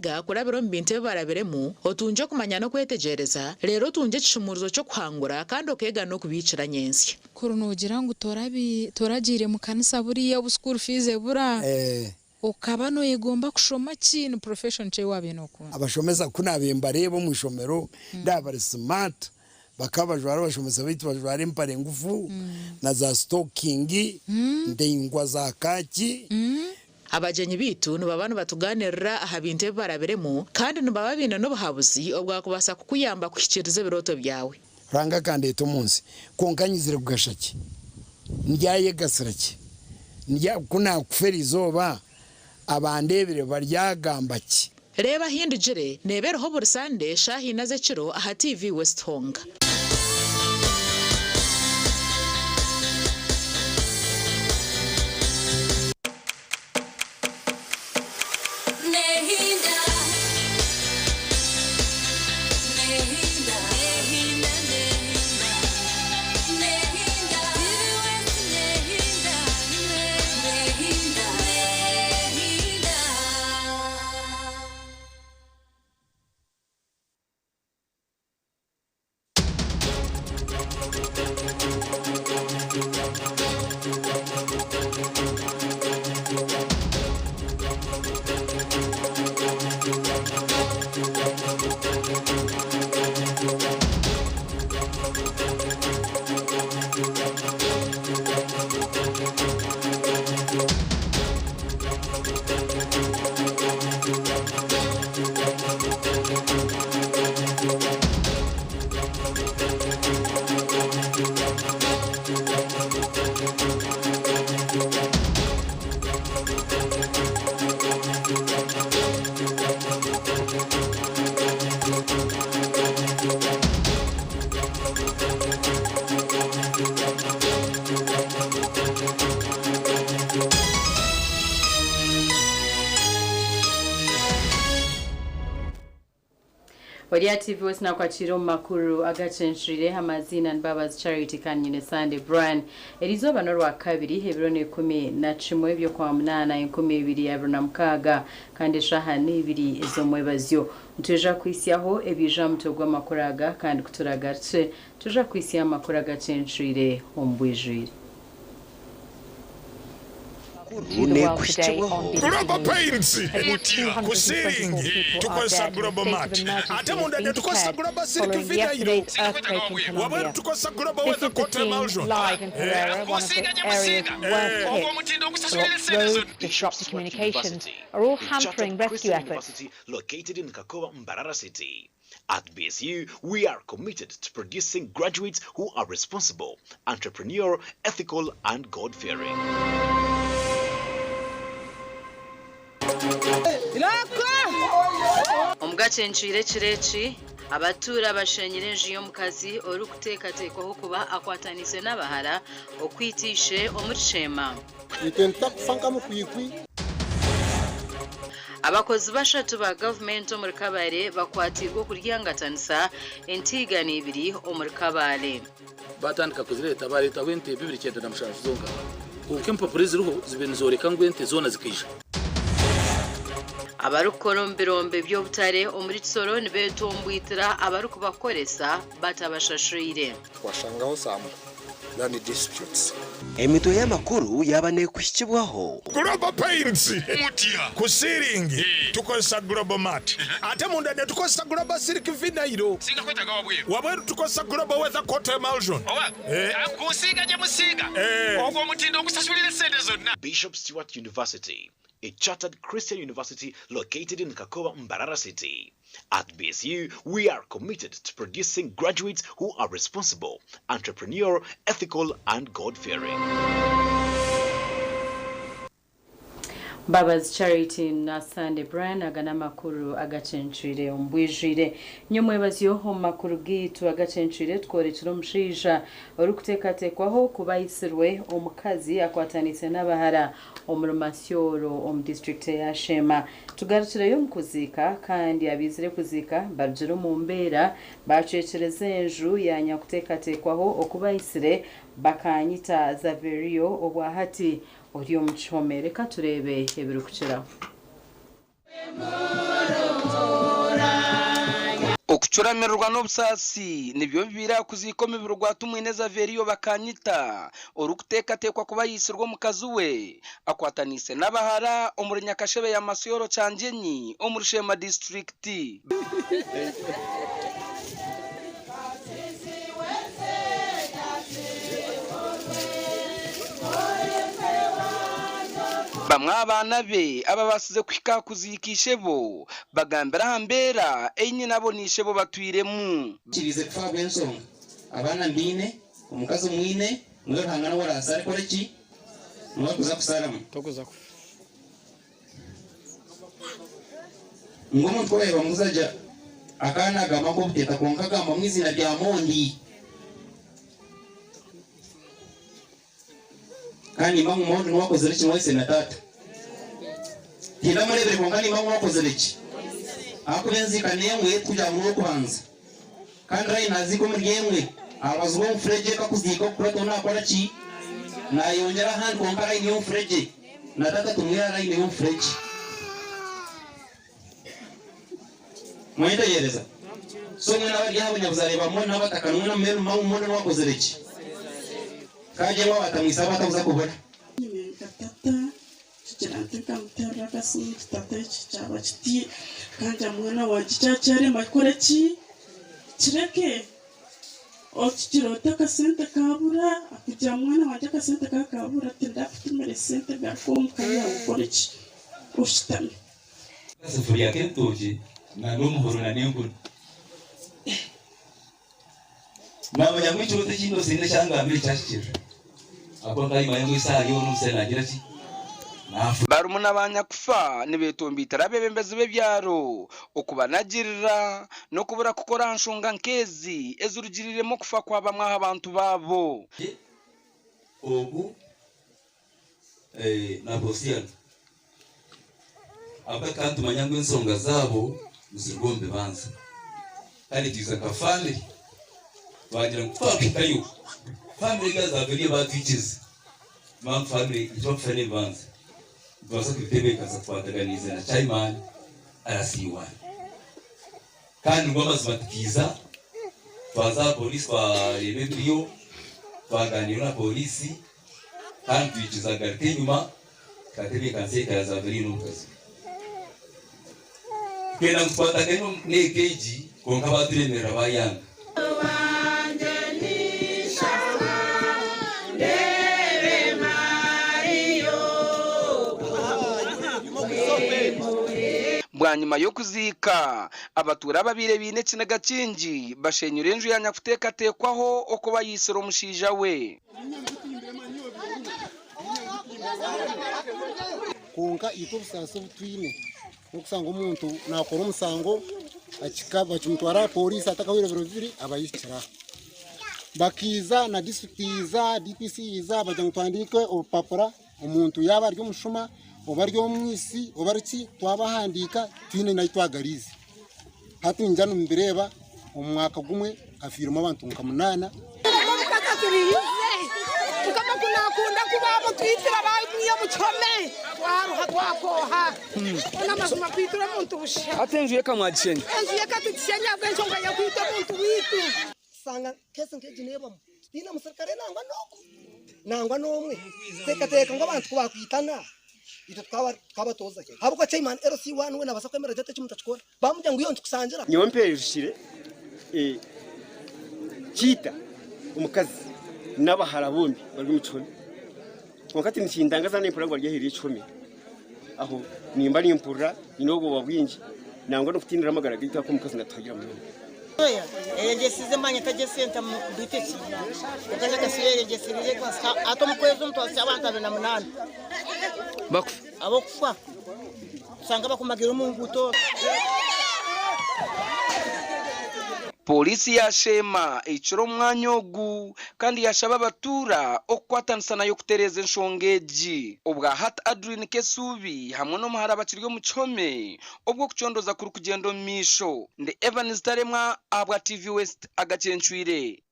kwiga kurabiro mbinte baraberemu otunje kumanya no kwetegereza rero tunje kishumuruzo cyo kwangura kandi okega no kubicira nyensi kurunogira ngo toragire mu kanisa buriya bu school fees bura ukaba no yegomba kushoma kintu profession cye wabenoko abashomeza kunabemba rebo mu shomero ndabari smart bakabajwara bashomeza bitu bajwara impare ngufu na za stocking ndengwa za kaki abajenyi bitu nubabana batuganirira ahabinte baraberemu kandi nubababina no bahabuzi obwa kubasa kukuyamba kwikirize biroto byawe ranga kandi eto munsi konkanyizire kugashaki ndyaye gasiraki ndya kuna kuferi zoba abandebere baryagambaki reba hindujire nebereho buri Sunday shahi naze kiro aha TV West Honga Wadia TV wasina kwa chiro makuru Agacencwire amazina Mbabazi Charity kanyine Sunday Brian Elizoba norwa kabiri hebirone 11 byo kwa munana 2026 kandi shahani ibiri izo mwebazyo tuja kwisiyaho ebija mutogwa makuraga kandi kuturagatse tuja kwisiya makuru Agacencwire ombwijire Global paints kusiringi tukosa global mat ate munda ne tukosa global silk video iro wabwe tukosa global weather coat emulsion disruptive communications are all hampering rescue efforts located in Kakowa, Mbarara City. At BSU, we are committed to producing graduates who are responsible, entrepreneurial, ethical, and God-fearing. Agacencwire kireci abatura bashenyire njiyo mukazi orukutekatekwaho kuba akwatanise n'abahara okwitishe omurishema abakozi bashatu ba government omuri Kabale bakwatirwa kuryangatanisa entigani ibiri omuri Kabale batandika kuzireta bareta wente 2097 zonga ukempa police ruho zibenizoreka ngwente zona zikisha abarukoromberombe by'obutare omuri Kisoro nibetumbwitira abarukubakoresa batabashashire twashangaho samu land disputes emito y'amakuru yabane kushikibwaho global paints mutia kusiringi tukosa global mat ate munda ne tukosa global silk video singa kwetaga wabwe tukosa global weather coat emulsion kusiga je musiga ogwo mutindo kusashulira sente zonna. Bishop Stewart University, a chartered Christian university located in Kakowa, Mbarara City. At BSU, we are committed to producing graduates who are responsible, entrepreneurial, ethical, and God-fearing. Mbabazi Charity na Sunday Brian agana makuru Agacencwire ombwijire nyomwebaziyo ho makuru gitu Agacencwire tworetero mushija orukutekatekwaho kubayisirwe omukazi akwatanise n'abahara omurumasyoro om district ya Shema tugarukirayo mukuzika kandi abizire kuzika barjiro mu mbera bacecereze enju yanya kutekatekwaho okubayisire bakanyita Zaverio obwahati Oriyo mchomere katurebe ebirukukiraho Churamerwa n'obusasi nibyo bibira kuzikoma ibirwa tumwineza veriyo bakanyita orukuteka tekwa kuba yisirwa mu kazuwe akwatanise n'abahara omuri Nyakashebe ya Masiyoro Canjenyi omuri Shema district. Bamwe abana be aba basize kwika kuzikishebo bagambira hambera enye nabo nishebo batwiremu kirize kufa bensonga abana mbine omukazi mwine mwe hangana warasare koreki mwe kuza kusaramu tokuza ngomo twoyeba muzaja akana gama ko buteta konka gama mwizina bya mondi kandi mangu mondi nwakoze leki mwese na tata tila murebere kongani mangu nwakoze leki ako benzika nemwe kuja mu kubanza kandi rai naziko muri yemwe abazwo mfreje kakuzika kurato na akora ki na yongera handi konka rai ni mfreje na tata tumwira rai ni mfreje mwenda yereza so mwana bari habo nyabuzareba mwana batakanwa na meru mangu mwana nwakoze leki kaje wa batamwisaba batabuza kubona tata kiranteka mutera kasu tata cyaba kiti kanja mwana wa cyacare makore ki kireke okirota kasente kabura akujya mwana wajya kasente kakabura tindafite mere sente gakom kaya ukore ki ushitame safuriya kentoje na n'umuhoro na n'enkuru nabo nyamwicurote kindo sinde cyangwa mbere cyashikira ako ngai mayengo isari yo n'usena agira ki barumuna banyakufa nibetombitara bebembezi bebyaro okubanagirira no kubura kukora nshunga nkezi ezurugiriremo kufa kwa bamwe abantu babo obu na bosian aba kantu manyango insonga zabo muzirgombe banza kandi tiza ka family bagira kufayo family gaza beliye batwikize man family icyo family banza basa kwitebe kaza twataganize na chairman arasiwa kandi ngoma zibatikiza twaza polisi kwa rebellion twaganira na polisi kandi twikiza garite nyuma katebe kanse kaza beliye n'ukazi kena twatagano nekeji konka baturemera bayanga bwanyuma yo kuzika abatura babire bine kinaga kingi bashenyura enju ya nyakuteka tekwaho okuba yisero mushija we konka ito busasa butwine okusanga omuntu nakora omusango akikaba kimutwara polisi atakawira biro abayikira bakiza na district iza DPC iza bajya mutwandike opapura omuntu yaba ari omushuma obaryo omwisi obariki twabahandika twine naitwagarize hatunjana mbireba omwaka gumwe afiruma abantu nkamunana tukama kunakunda kubabo twitira bayiyo muchome waruha twakoha ona masuma kwitira muntu busha atenjuye kamwagishenye enjuye katutishenya bwensonga ya kwita muntu witu sanga kese nkeginebo tina musirikare nangwa nomwe teka ngo abantu kubakwitana ito twabatoza ke habuko chairman RC1 we nabasa kwemera jete kimutachikora bamujya ngo iyo ntukusangira nyomperishire kita umukazi n'abahara bombi bari mu cumi wakati nishindangaza n'impura ngo ryahiriye 10 aho nimba n'impura inogo babwinji nangwa no kutindira amagara gita ko umukazi natagira mu oya ngesize manye kagesenta mu biteki ukaje kasire ngesirije kwa ato mukwezi umuntu asabanta 28 baku abo kufa sanga bakumagira umuntu to polisi ya Shema iciro mwanyogu kandi yashaba abatura okwatanisa yo kutereza enshongeji obwa hat adrin kesubi hamwe no muhara bakiryo muchome obwo kucondoza kuri kugendo misho nde Evans Taremwa abwa TV West Agacencwire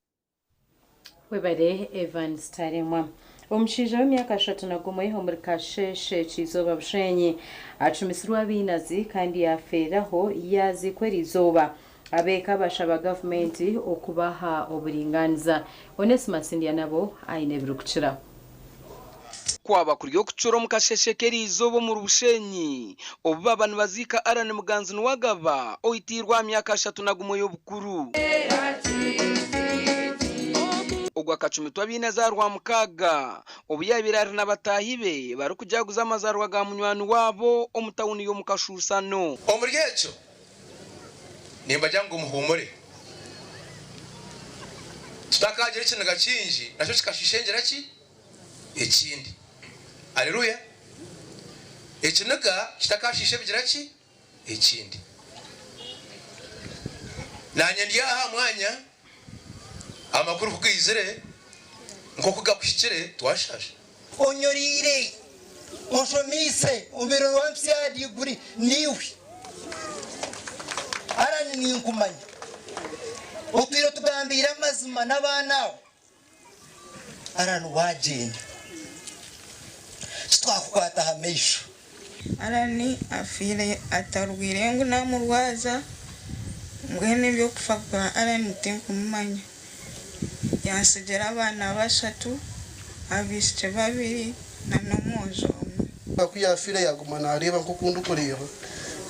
webare Evans Taremwa omushija w'emyaka 31 omuri Kasheshe kizoba bushenyi acumisirwa binazi kandi yaferaho yazikwera izoba abeka bashaba gavumenti okubaha oburinganiza. Onesimus India nabo aine birukukira kwaba kuryo kucoro mukasheshekeri izobo mu Rushenyi obu abantu bazika arane muganzi nuwagaba oitirwa myaka 3 nagumoyo bukuru ogwa kacumitwa bine za rwa mukaga obu yabirari n'abatahibe bari kujaguza amazarwa ga munywani wabo omutawuni yo mukashusano omuryecho nimba jangu muhumure tutakagira ikintu gakinji nacho kikashishengera ki ekindi Haleluya. Ekinaga kitakashishe bigira ki ekindi. Nanye ndi aha mwanya amakuru kugizire nko kugakushikire twashashe. Onyorire oshomise umbiro wampyadi guri niwe. Arani ninkumanya. Otwiro tugambira amazima n'abanawe. Arani wagenda. Twakwata hamisho arani afire atarugire ngo namurwaza ngwene byo kufa arani mutempo mumanya yansegera abana bashatu abishe babiri na nomozo akuyafire yagumana areba nko kundu kureba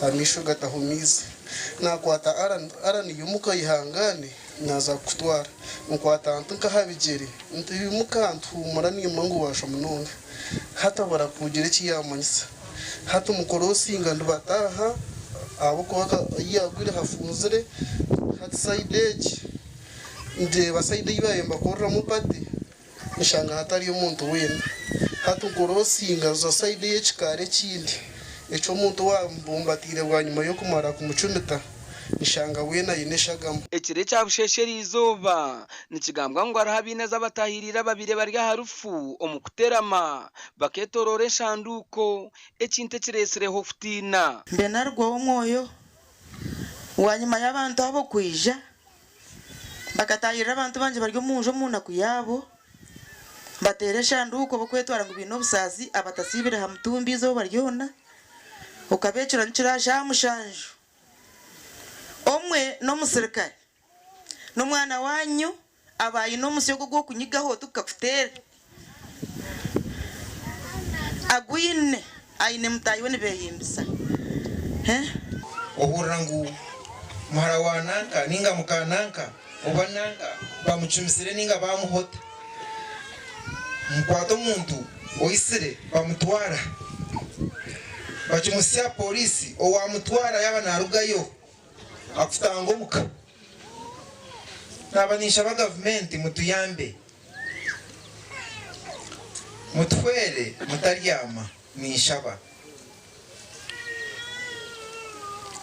hamisho gatahumize nakwata arani yumuka yihangane naza kutwara mukwata ntuka habigere ntibimuka ntumura nimangu washa munonga hata barakugira iki yamanyisa hata umukorosi ngando bataha abo kwaka yagwire hafunzire hata saideji ndeba saide yibayemba korra mupati nshanga hatari umuntu wena hata ukorosi ngazo saide yechikare kindi eco umuntu wambumbatire bwa nyuma yo kumara kumucumita nshanga wena yineshagamo ekire cyabushesheri izoba nikigambwa ngo arahabine z'abatahirira babire bari harufu omukuterama baketorore shanduko ekinte kiresireho futina benarwo omwoyo wanyuma y'abantu abo kwija bakatahirira abantu banje bari munjo muna kuyabo batere shanduko bokwetwara ngo bino busazi abatasibire hamutumbi izoba ryona ukabecura ncirasha mushanjo omwe no musirikare no mwana wanyu abayi no musyogo gwo kunyigaho tukafutere agwine aine mutayiwe ne beyimbisa oburangu marawananka ninga mukananka obananga bamucumisire ninga bamuhota mukwato muntu oisire bamutwara bacumusya polisi owamutwara yaba narugayo akutangomuka nabanisha ba government mutuyambe mutwere mutaryama nishaba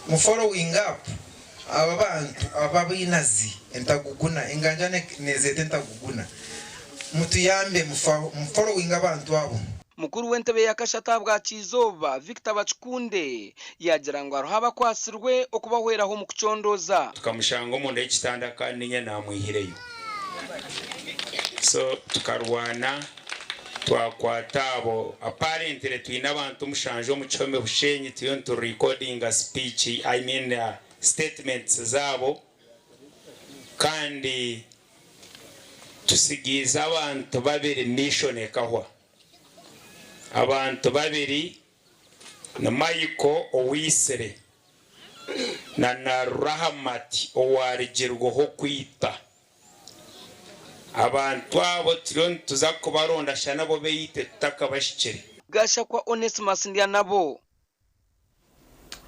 mu following up aba bantu ababinazi entaguguna enganjane nezete entaguguna mutuyambe mu following abantu abo mukuru w'entebe yakashata bwa Kizoba Victor Bachikunde yagira ngo aruhaba kwasirwe okubahweraho mu kucondoza tukamushango mu ndege kitanda kandi nye namwihireyo so tukarwana twakwatabo apparently twina abantu mushanjo mu chome bushenyi tuyo to recording a speech statements zabo kandi tusigiza abantu babiri mission ekahwa abantu babiri na Michael Owisere na Rahamati owarigirwaho kwita abantu abo turion tuzakubaronda shana bo beyite tutakabashikire gasha kwa Onesimus India nabo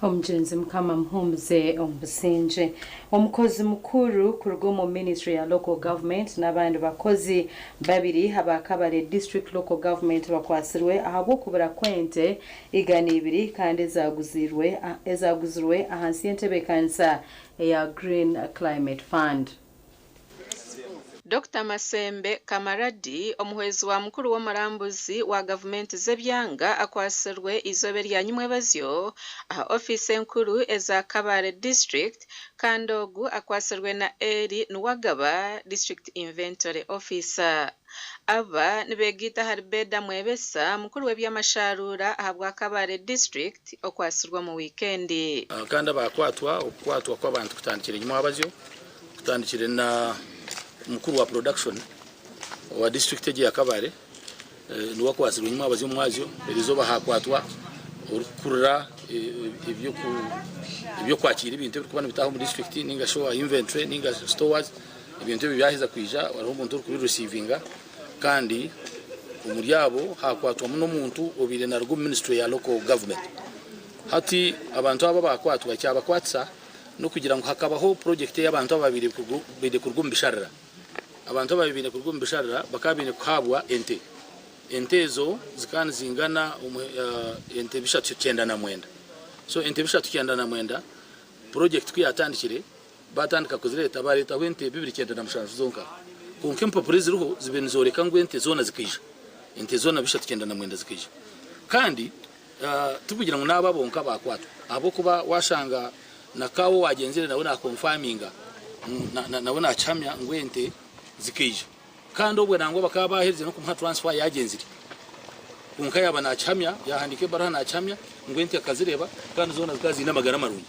Omugenzi mukama mhumze ombusinje omukozi mukuru kurugo mu ministry ya local government n'abandi bakozi babiri abakabare district local government bakwasirwe ahabo kubura kwente igana ibiri kandi ezaguzirwe ahansi y'entebe kansa ya Green Climate Fund. Dr. Masembe Kamaradi omuhwezi wa mukuru wa marambuzi wa government zebyanga akwasirwe izobe rya nyumwebazyo aha office nkuru eza Kabare district kandogu akwasirwe na Eri Nuwagaba district inventory officer aba nibegita Harbeda Mwebesa mukuru w'ebyamasharura ahabwa Kabare district okwasirwa mu weekendi kandi abakwatwa kw'abantu kutandikira nyuma abazyo kutandikira na mukuru wa production wa district ya Kabare niwo kwasirwa nyuma abazyo mwazyo erizoba hakwatwa urukurura ibyo kwakira ibintu bikubana bitaho mu district ninga show inventory ninga stores ibintu byaheza kwija wari umuntu uri kubi receiving kandi umuryabo hakwatwa muno muntu obire na rugo ministry ya local government hati abantu aba bakwatwa cyabakwatsa no kugira ngo hakabaho project y'abantu ababiri bide kurgumbisharira abantu ababiri kurgumbisharira bakabine kuhabwa entezo zikana zingana ente bishatu 9 so ente bishatu 9 project kuyatandikire batandika kuzireta bareta wente 295 zonka kunkempa police ruho zibenizoreka ngo ente zona zikija ente zona bishatu 9 zikija kandi tukugira ngo nababonka bakwatwa abo kuba washanga nakawo wagenzere nawe na confirminga nawe na chamya ngo ente zikija kandi obwe nango bakaba bahereze no kumha transfer yagenzire kunka yaba na chamya yahandike barana na chamya ngo ente akazireba kandi zona zikazi n'amagara marunyi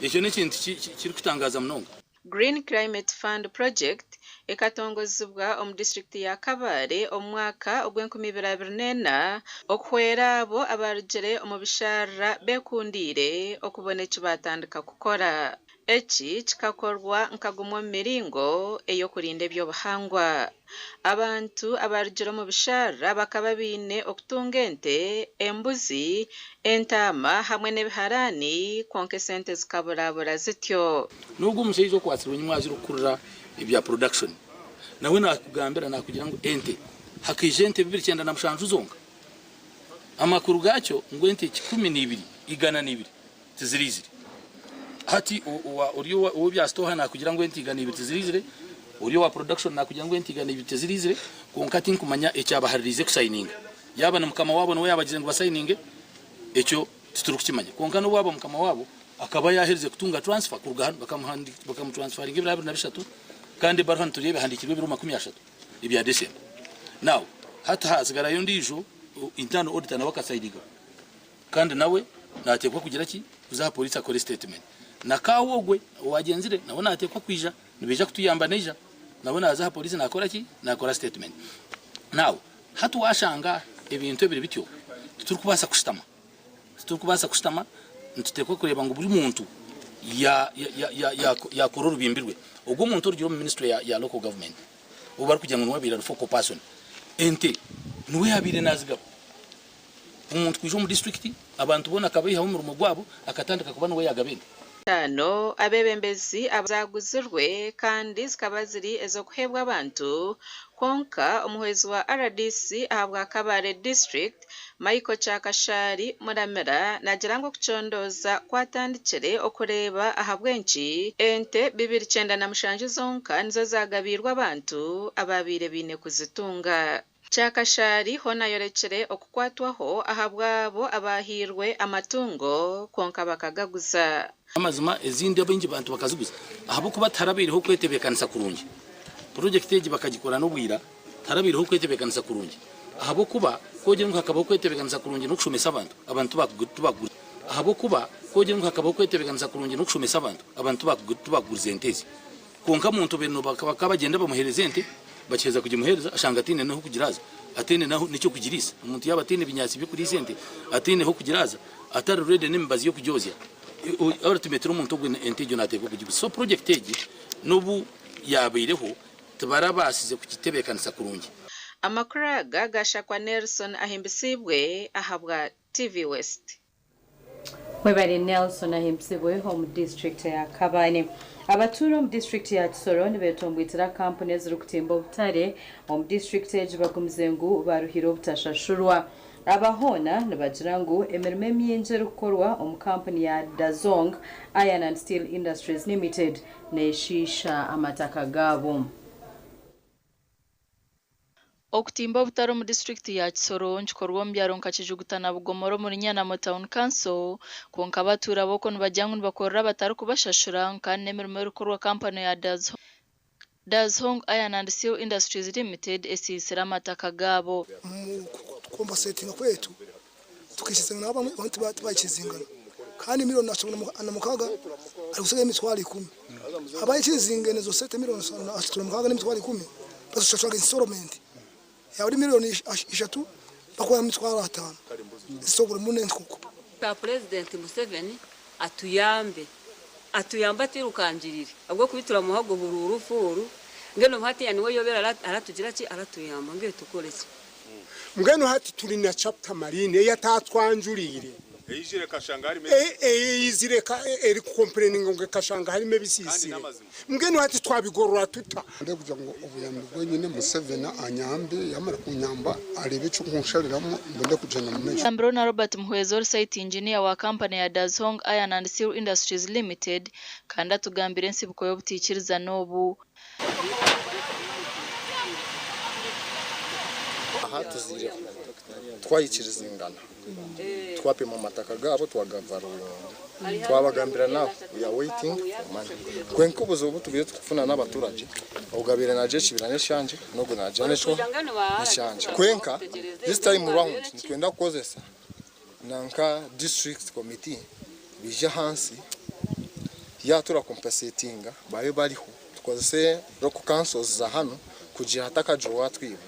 ekyo ne kintu kiri kutangaza mnonga Green Climate Fund Project ekatongozibwa omu district ya Kabare omwaka ogw'2024 okuhwera abo abarugire omu bishara bekundire okubona eki batandika kukora eki kikakorwa nkagumwa miringo eyokurinda ebyobuhangwa abantu abarugire omu bishara bakaba bine okutunga ente embuzi entama hamwe n'ebiharani konka sente zikaburabura zityo nubwo umushaije okwasirwa nyuma azirukurira ibya production nawe nakugambira nakugira ngo ente hakije ente 297 zonka amakuru gacyo ngo ente 12 igana 2 tizirizire hati uriyo bya store nakugira ngo ente igana 2 tizirizire uriyo wa production nakugira ngo ente igana 2 tizirizire konkati nkumanya ecyabaharirize kusigninga yaba namukama wabo no yabagize ngo basigninge ecyo tuturukimanya konka no wabo mukama wabo akaba yahereze kutunga transfer kurugahano bakamutransferinga ibirabiri na bishatu kandi barhan turebe handikirwe biro 13 ibya December now hata hazigara yo ndijo internal auditor nawe akasayidiga kandi nawe natekwa kugira ki uza police akore statement nakawogwe wagenzire nawe natekwa kwija nibeja kutuyamba neja nawe naza police nakora ki nakora statement now hatu washanga ibintu ebiri bityo turikubasa kushitama ntutekwa kureba ngo buri muntu ya kororo bimbirwe ubwo muntu urugiro mu ministry ya local government ubari kugira ngo nwabira focal person ente nuwe yabire nazigabo umuntu kwijo mu district abantu bona kabayiha mu rumo gwabo akatandika kubana we yagabende tano abebembezi abazaguzirwe kandi zikaba ziri ezo kuhebwa abantu konka umuhwezi wa RDC ahabwa Kabare district Michael Chakashari Muramera nagira ngo kucondoza kwatandikire okureba ahabwenci ente 297 zonka nizo zagabirwa abantu ababire bine kuzitunga Chakashari hona yorekere okukwatwaho ahabwabo abahirwe amatungo konka bakagaguza amazima ezindi abenji bantu bakaziguza ahabo kuba tarabiriho kwetebekanisa kurungi project eji bakagikora no bwira tarabiriho kwetebekanisa kurungi ahabo kuba kogera nkakaba kwetebekanisa kurungi no kushomesa abantu bagura ahabo kuba kogera nkakaba kwetebekanisa kurungi no kushomesa abantu bagura entezi konka muntu beno bakaba bagenda bamuhereza ente bacheza kujimuhereza ashanga atine naho kugiraza atine naho nicyo kugirisa umuntu yaba atine binyasi byo kuri sente atine ho kugiraza atari ready n'imbazi yo kujozya ultimately umuntu ogwe ente nateko kugigusa so project eji nobu yabireho tubarabasize kukitebekanisa kurungi amakuraga gashakwa Nelson ahimbisibwe ahabwa TV West Webari Nelson ahimbisibwe home district ya Kabane abaturo mu district ya Kisoro nibetombwitira company zirukutimba ubutare mu district eji bakumzengu baruhiro butashashurwa abahona nibagira ngo emirimo myinshi rukorwa mu company ya Dazong Iron and Steel Industries Limited neshisha amataka gabo okutimba obutaro mu district ya Kisoro nkikorwa mu byaro nkakijugutana bugomoro muri Nyanamo Town Council konka abatura boko nibajyangu nibakorera batari kubashashura kandi emirimo y'urukorwa company ya Dazhong Iron and Steel Industries Limited esisira amataka gabo kumba setting kwetu tukishizenga nabo abantu bayikizingana kandi miliyoni na mukaga ari gusiga imitwaro 10 abayikizingene zo 7 miliyoni ashitula mukaga n'imitwaro 10 basushaka installment ya miliyoni 3 bakora imitwaro 5 isobura munenzi kuko ka president Museveni atuyamba atirukanjirire abwo kubitura muhago bururu furu ngeno hati yani we yobera aratugira ki aratuyamba ngiye tukoretse ngeno hati turi na chapter marine yatatwanjurire eyizire kashanga harimo eyizire eri complaining ngo kashanga harimo bisisi ngeno hati twabigorora tuta ndekuja ngo ubuyambi bwenyine Museveni anyambe yamara kunyamba arebe cyo kunshariramo mbonde kujana mu mejo Ambrona Robert Muhwezor site engineer wa company ya Dazhong Iron and Steel Industries Limited kandi atugambire nsibuko yo butikiriza nobu aha tuzire twayikiriza ingana twapima amataka gabo twagavarura twabagambira nawe ya waiting kwenko buzobu tubiye tukufuna n'abaturage ugabire naje kibirane shanje nogo naje nesho nishanje kwenka this time round twenda kozesa nanka district committee bija hansi ya tura compensatinga babe bariho tukozese local councils za hano kugira hatakajo watwiba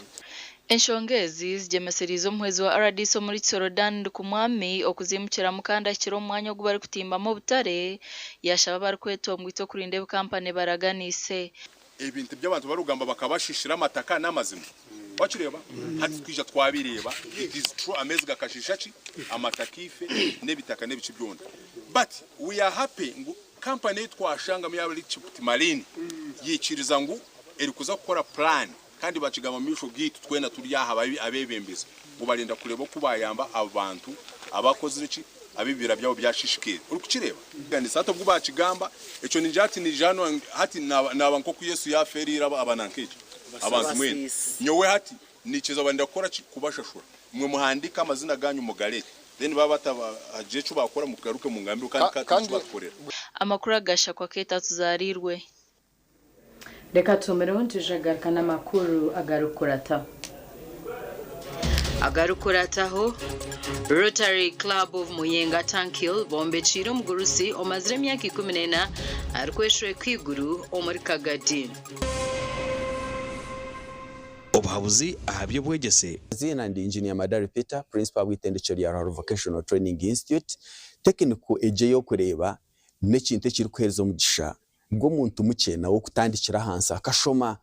Enshongezi zigemeserizo muhezi wa RDC muri Tsorodan kumwami okuzimukira mukanda kiro umwanya gubari kutimba mu butare yashaba bari kwetongwito kurinde company baraganise ibintu by'abantu barugamba bakabashishira amataka n'amazima wacireba hati twija twabireba it is true amezi gakashishachi amatakife nebitaka nebici byonda but we are happy ngo company twashanga mu yabali chiputi marine yiciriza ngo eri kuza gukora plan kandi bacigama misho gitu twena turi yaha abebembeza ngo barinda kureba ko bayamba abantu abakoze iki abibira byabo byashishikira uri kukireba kandi sato bwo bacigamba eco ninjati ni jano hati naba nko ku Yesu yaferira abanankeje abantu mwene nyowe hati nikiza banda gukora kubashashura mwe muhandika amazina ganyu mugarete then baba ajecu bakora mugaruke mu ngambi kandi bakorera amakuru agasha kwa keta tuzarirwe reka tumereho ntijagaruka n'amakuru agarukurataho Rotary Club of Muyenga Tankil bombe chiro mugurusi omazire myaka 14 arikweshwe kwiguru omuri Kagadi obuhabuzi ahabyo bwegese zina ndi engineer Madari Peter principal w'itendekero ya Vocational Training Institute technical ejeyo kureba n'ekintu kiri kwerezo mugisha bwo muntu mukena wo kutandikira hansi akashoma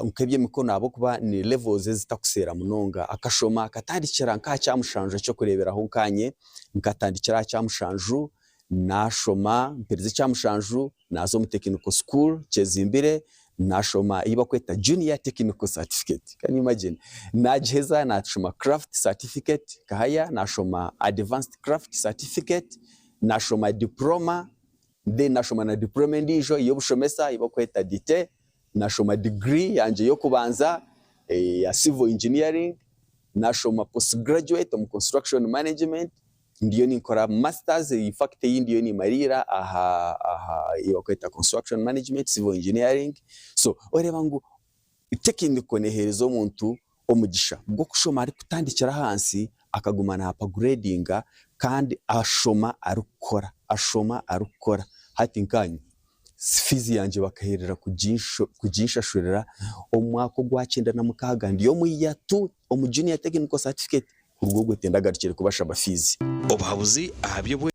ukebye mikono abo kuba ni levels zitakusera munonga akashoma akatandikira nka cyamushanje cyo kureberaho nkanye nkatandikira cyamushanju nashoma mpereze cyamushanju nazo mu technical school Chezimbire nashoma iba kweta junior technical certificate can you imagine najeza nashoma craft certificate kahaya nashoma advanced craft certificate nashoma diploma then nashoma na diploma ndijo iyo bushomesa iba kweta dite nashoma degree yanje yo kubanza ya civil engineering nashoma postgraduate mu construction management ndiyo nikora masters ifakte yindiyo ni marira aha iba kweta construction management civil engineering so oreba ngo technical neherezo muntu omugisha bwo kushoma ari kutandikira hansi akagumana upgradinga kandi ashoma arukora hati nkanyu fizi yanje bakaherera kujinshashurira omwako gwa 9 na mukaga ndiyo muyatu omu junior technical certificate urwo gutendagakire kubasha bafizi obuhabuzi ahabyo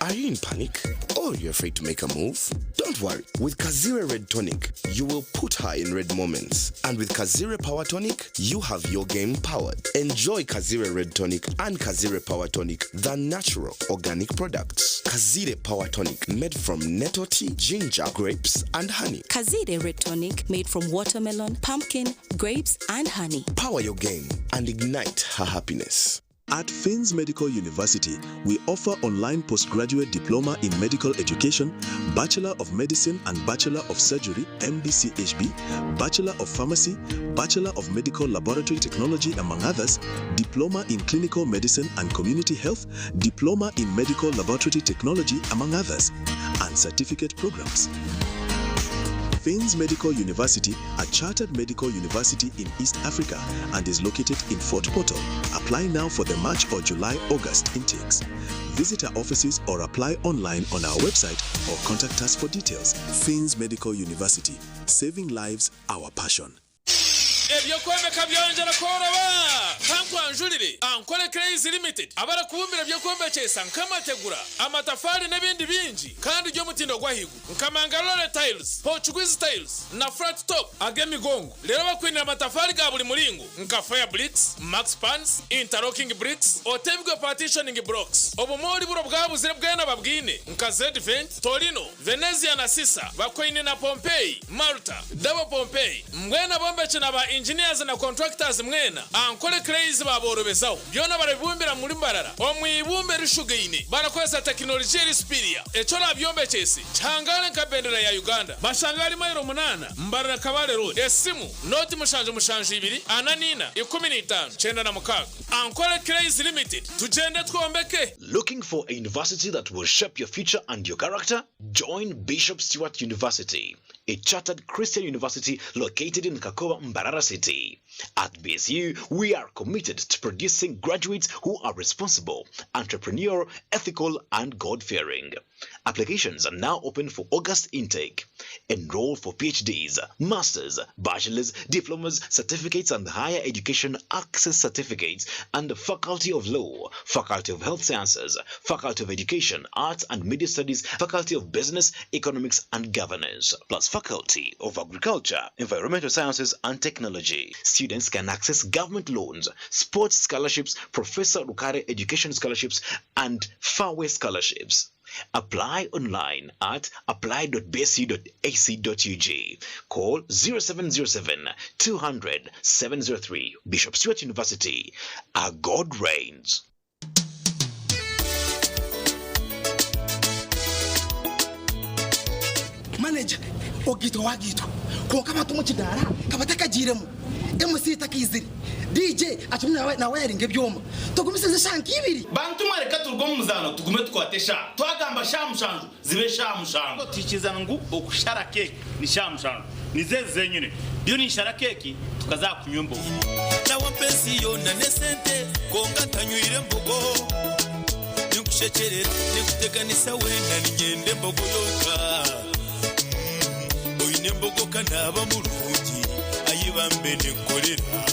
Are you in panic? Or you're afraid to make a move? Don't worry. With Kazire Red Tonic, you will put her in red moments. And with Kazire Power Tonic, you have your game powered. Enjoy Kazire Red Tonic and Kazire Power Tonic, the natural organic products. Kazire Power Tonic, made from nettle tea, ginger, grapes, and honey. Kazire Red Tonic, made from watermelon, pumpkin, grapes, and honey. Power your game and ignite her happiness. At Fins Medical University, we offer online postgraduate diploma in medical education, Bachelor of Medicine and Bachelor of Surgery, MBCHB, Bachelor of Pharmacy, Bachelor of Medical Laboratory Technology, among others, Diploma in Clinical Medicine and Community Health, Diploma in Medical Laboratory Technology, among others, and certificate programs. Fins Medical University, a chartered medical university in East Africa and is located in Fort Portal. Apply now for the March or July-August intakes. Visit our offices or apply online on our website or contact us for details. Fins Medical University, saving lives, our passion. Ebyo kwemeka byonjera koroba kankwanjulire ankole Crazy Limited abara kubumbira byo kwembekesa nkamategura amatafari n'ebindi bingi kandi ryo mutindo gwahigu nkamangalole tiles, Portuguese tiles na flat top agemigongo lero bakwinira amatafari ga buli mulingo nka fire bricks, max pans, interlocking bricks, otebwe partitioning blocks obumori buro bwabuzire bwena babwine nka Z-Vent, Torino, Venezia na Sisa bakwine na Pompeii, Malta, Double Pompeii mwena bombeche na ba engineers na contractors mwena ankole Crazy baborobezaho byona barabibumbira muri mbarara omwibumbe rishugeine barakwesa technology erispiria echo nabyombekyesi cyangane nka bendera ya Uganda bashangari mayiro 8 mbarara kabale road esimu noti mushanje 2 ananina 15 chenda na mukaga ankole Crazy Limited tugende twombeke. Looking for a university that will shape your future and your character? Join Bishop Stewart University, a chartered Christian university located in Kakowa, Mbarara City. At BSU, we are committed to producing graduates who are responsible, entrepreneurial, ethical, and God-fearing. Applications are now open for August intake. Enroll for PhDs, Masters, Bachelors, Diplomas, Certificates, and Higher Education Access Certificates, and the Faculty of Law, Faculty of Health Sciences, Faculty of Education, Arts and Media Studies, Faculty of Business, Economics, and Governance, plus Faculty of Agriculture, Environmental Sciences, and Technology. Students can access government loans, sports scholarships, Professor Rukare Education Scholarships, and Fairway Scholarships. Apply online at apply.bsu.ac.ug. Call 0707 200 703. Bishop Stewart University. Our God reigns. Manager, ogito wagito. Konka batumu kidara, kabataka jiremu. MC takiziri. DJ atumwe na wiring ebyoma. Tugumisize shanki ibiri. Bantu mareka turgo muzano tugume twatesha. Twagamba shamushanju zibe shamushanju. Tikizana ngo okushara cake ni shamushanju. Nizeze nyine. Byo ni shara cake tukazakunywa mbogo. Nawa pensiyo na nesente konga tanywire mbogo. Nikushekerera nikuteganisa wenda nigende mbogo yoka. Oyine mbogo kanaba mulungi ayibambe nekolera.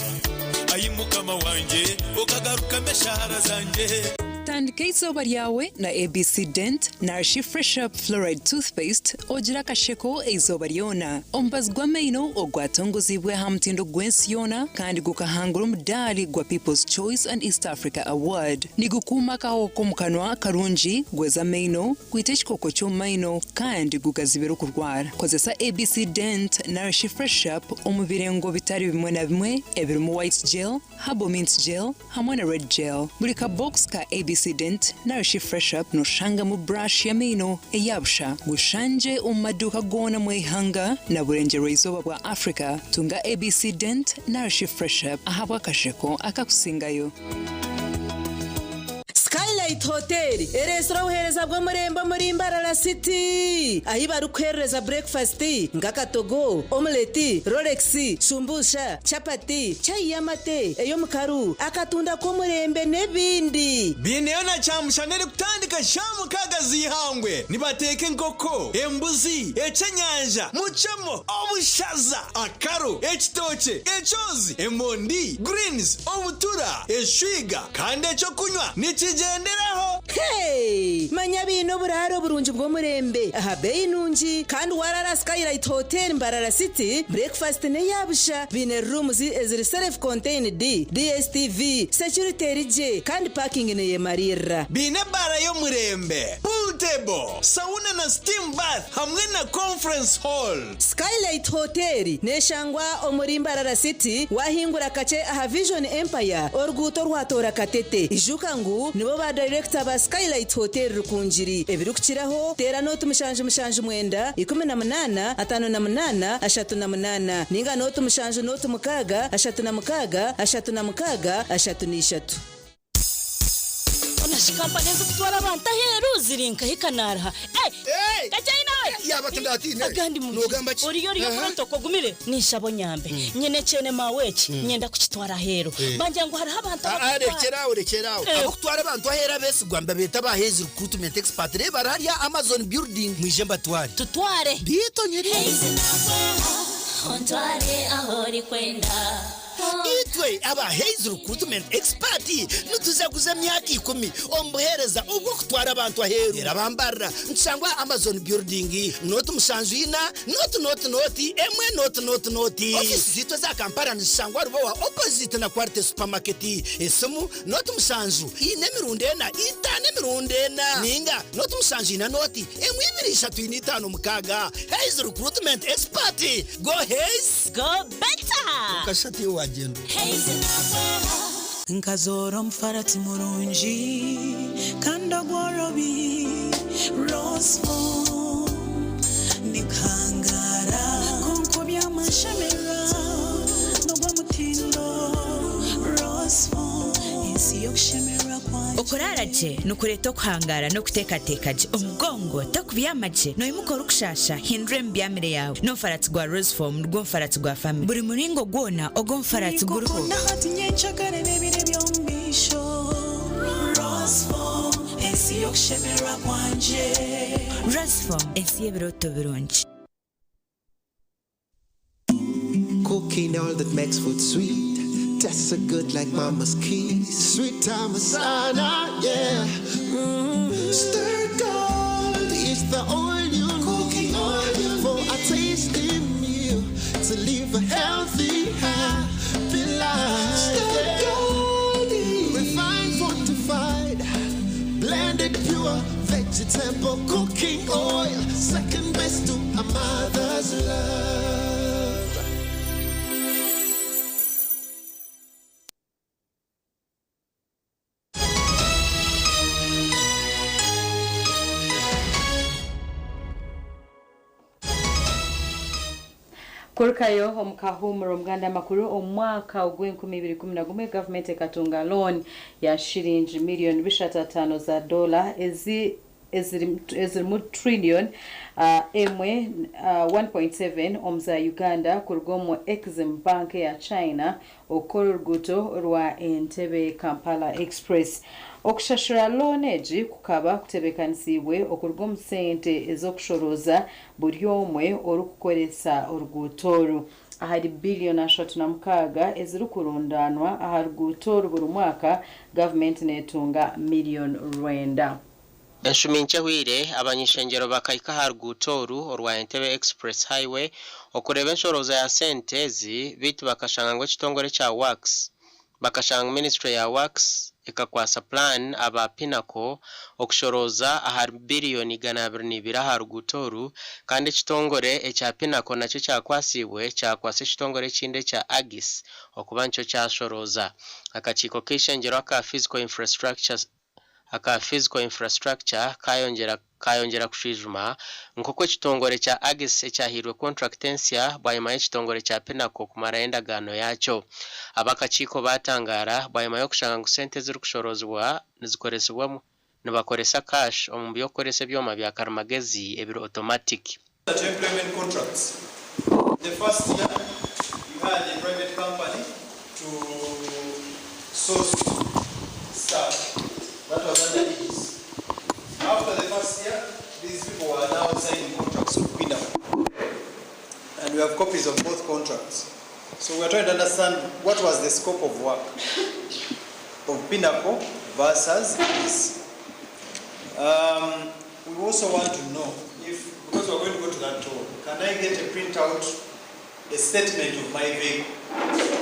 Ayimukama wanje okagaruka meshara zanje. Tandika izuba ryawe na ABC Dent Nourish Fresh Up Fluoride Toothpaste ogira kasheko izuba ryona ombazwa meino ogwatongozibwe hamtindo gwensiyona kandi gukahangura umudali gwa People's Choice and East Africa Award nigukuma kaho komukanwa karungi gweza meino kwiteshikoko cyo meino kandi gukazibera kurwara kozesa ABC Dent Nourish Fresh Up omubirengo bitari bimwe na bimwe ebirimo white gel, habo mint gel hamwe na red gel buri ka box ka ABC Dent Nourish Fresh Up no shanga mu brush ya mino eyabsha gushanje umaduka gona mwihanga na burengero izoba bwa Africa tunga ABC Dent Nourish Fresh Up ahabwa kasheko akakusingayo. Skylight Hotel eresora uhereza bwo murembo muri Mbarara City ahiba rukwereza breakfast ngakatogo omelette Rolex sumbusha chapati chai yamate eyo mukaru akatunda ko murembe nebindi bineyo na chamushanere kutandika shamu kagazi ihangwe nibateke nkoko embuzi ecenyanja muchemo obushaza akaro ekitoche echozi emondi greens obutura eshwiga kandi echo kunywa nikigenderaho. Hey manya bino buraro burunji bwo murembe aha bei nunji kandi warara Skylight Hotel Mbarara City breakfast ne yabusha bine rooms eziri self contained DSTV security rije kandi parking ne yemarira bine bara yo murembe pool table, sauna na steam bath hamwe na conference hall. Skylight Hotel neshangwa Omurimbarara City wahingura kache aha Vision Empire oruguto rwatora Katete ijuka ngu nibo ba director ba Skylight Hotel rukunjiri ebirukiraho tera notu mushanje mwenda 18 58 38 ninga notu mushanje notu mukaga 36 36 Onashikamba neza kutwara abantu aheru zirinka hikanaraha kachayina yaba tundatine agandi mu nogamba ki ori protoko gumire nishabo nyambe nyene cene maweki nyenda kukitwara aheru banje ngo hari abantu rekeraho abo kutwara abantu ahera bese gwamba beta bahezi recruitment expert bararya Amazon building mwijemba tutware bito nyiri ontware ahori kwenda itwe aba Haze recruitment expert nutuzaguza myaka 10 ombohereza ubwo kutwara abantu aheru erabambara nsangwa Amazon building notu mushanjina noti emwe noti office zito za Kampala nsangwa rubo wa opposite na Quarte supermarket esumu notu mushanju ine mirundena itane mirundena ninga notu mushanjina noti emwe 235 mukaga Haze recruitment expert go Haze go better kashati wajendo nkazoro mfarati murunji kanda gworobi rosefo nikangara kunkobya mashamera nogwa mutindo rosefo isi yokushemera kwanje okoraraje nukureto kuhangara no kutekatekaje omugongo takubyamaje no imukora kushasha hindre mbyamire yawe no farati gwa rosefo rwo farati gwa family buri muringo gwona ogo farati guruho nahati nyenchakare nebire byombisho rosefo isi yokushemera kwanje rosefo isi yebiroto birungi. Cooking all that makes food sweet. Tastes so good like mama's kiss. Sweet Tamasana, yeah. Stir gold is the oil you cooking oil for a tasty meal to live a healthy, happy life. Stir gold, refined, fortified, blended pure vegetable cooking oil, second best to a mother's love. Kurukayo omukahumuro muganda makuru omwaka ogw'2011 government ekatunga loan ya shilingi million 5 za dola eziri mu trillion emwe 1.7 omza Uganda kurugomo Exim Bank ya China okora ruguto rwa Entebbe Kampala Express okushashura loan eji kukaba kutebekanisiibwe okurugomu sente ezokushoroza buri omwe orukukoresa orugutoru ahari billion 36 eziri kurundanwa aha rugutoru buri mwaka government netunga million rwenda. Enshuminche hwire abanyishengero bakayika harugutoru orwa Entebbe Express Highway okureba enshoroza ya sente ezi bitu bakashanga ngo kitongore cha works bakashanga ministry ya works ikakwasa plan aba Pinnacle okushoroza ahari billion 202 harugutoru kandi kitongore echa Pinnacle nacho cyakwasibwe cyakwase kitongore kinde cha Agis okubancho cyashoroza akachiko kishengero aka physical infrastructure kayongera kushijuma nkoko kitongore cha Agis cyahirwe contractensia bayima kitongore cha Pinnacle kumara endagano yacho abakachiko batangara bayima yo kushanga ngo sente ziri kushorozwa nizikoresebwa nibakoresa cash omubyo korese byoma bya karmagezi ebiro automatic. Employment contracts. The first year you had a private company to source staff. That was under Aegis. After the first year, these people are now signing contracts with Pinnacle. And we have copies of both contracts. So we are trying to understand what was the scope of work of Pinnacle versus this. We also want to know if, because we are going to go to that tour, can I get a printout, a statement of my vehicle?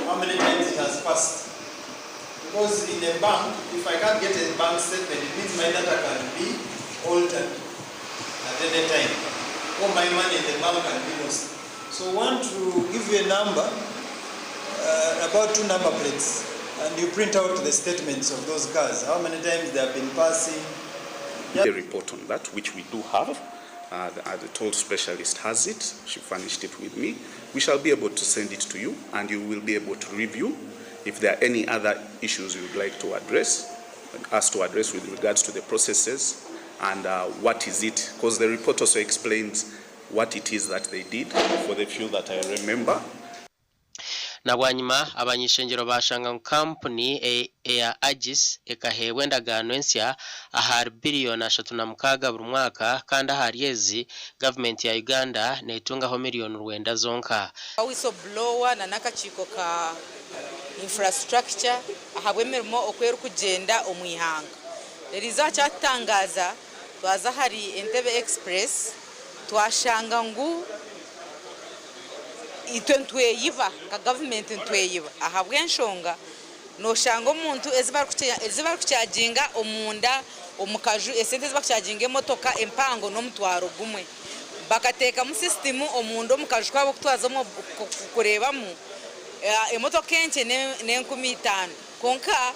How many times it has passed? Because in a bank, if I can't get a bank statement, it means my data can be altered. at any time. All my money in the bank can be lost. So I want to give you a number, about 2 number plates, and you print out the statements of those cars, how many times they have been passing. A report on that, which we do have. The toll specialist has it. She furnished it with me. We shall be able to send it to you, and you will be able to review if there are any other issues you would like to address, us to address with regards to the processes and what is it, because the report also explains what it is that they did for the few that I remember. Na bwanyuma abanyishengero bashanga mu company ya Agis ekahewe ndagano ensya ahari billion 36 buri mwaka kandi ahari yezi government ya Uganda netungaho million 9 zonka. Whistleblower na nakachiko ka infrastructure ahabwemerimo okweru kugenda omwihanga. Riza cyatangaza twaza hari Entebbe Express twashanga ngu itwentweyiva ka government ntweyiva ahabwenshonga no shanga omuntu ezibar kucharginga omunda omukaju esente zibar kucharginga emotoka empango no mutwaro gumwe bakateka mu system omuntu omukaju kwabo kutwazamo kurebamo emotoka enche ne 15 konka